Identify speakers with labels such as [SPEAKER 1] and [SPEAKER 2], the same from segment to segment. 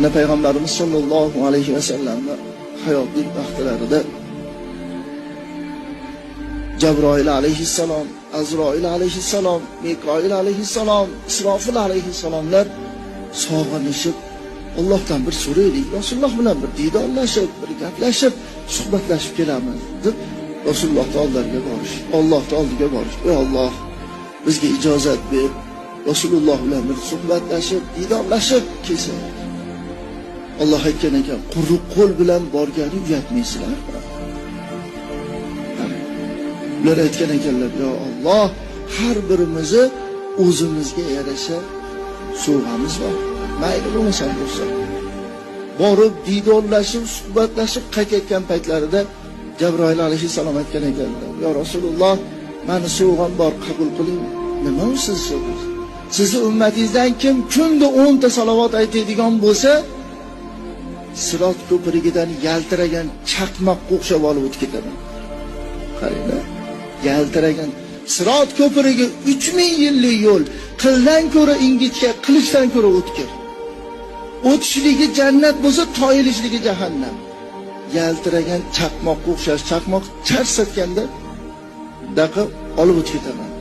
[SPEAKER 1] Ana Payg'ambarimiz sollallohu alayhi vasallamning hayotlik vaqtlarida Jabroil alayhissalom, Azroil alayhissalom, Mikoil alayhissalom, Isrofil alayhissalomlar sog'inishib Allohdan bir so'raylik, Rasululloh bilan bir didorlashib, bir gaplashib, suhbatlashib kelamiz deb Rasululloh oldilariga borish, Alloh oldiga borish. Ey Alloh, bizga ijozat ber, Rasululloh bilan bir suhbatlashib, didorlashib kelsin. Alloh aytgan ekan, quruq qo'l bilan borgani uyatmaysizlar. Ular aytgan ekanlar, yo Alloh, har birimizni o'zimizga yarasha sovg'amiz bor. Mayli bo'lmasa bo'lsa. Borib didorlashib, suhbatlashib qaytayotgan paytlarida Jabroil alayhissalom aytgan ekanlar, yo Rasululloh, meni sovg'am bor, qabul qiling. Nima u siz so'zingiz? Sizni ummatingizdan kim kunda 10 ta salovat aytadigan bo'lsa, Sirot ko'pirigidan yaltiragan chaqmoqqa o'xshab olib o'tib ketaman. Qaranglar, yaltiragan Sirot ko'pirigi 3000 yillik yo'l, qildan ko'ra ingichka, qilichdan ko'ra o'tkir. O'tishligi jannat bo'lsa, toyilishligi jahannam. Yaltiragan chaqmoqqa o'xshash, chaqmoq charsatganda daqa olib o'tib ketaman.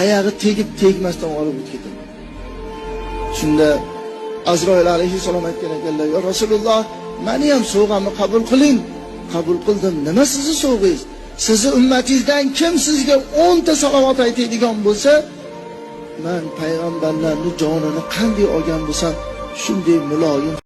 [SPEAKER 1] Oyog'i tegib tegmasdan olib o'tib ketaman. Shunda Azroil alayhissalom aytgan ekanlar, yo Rasululloh, meni ham sovg'amni qabul qiling. Qabul qildim. Nima sizni sovg'ingiz? Sizni ummatingizdan kim sizga 10 ta salovat aytadigan bo'lsa, men payg'ambarlarning jonini qanday olgan bo'lsam, shunday muloyim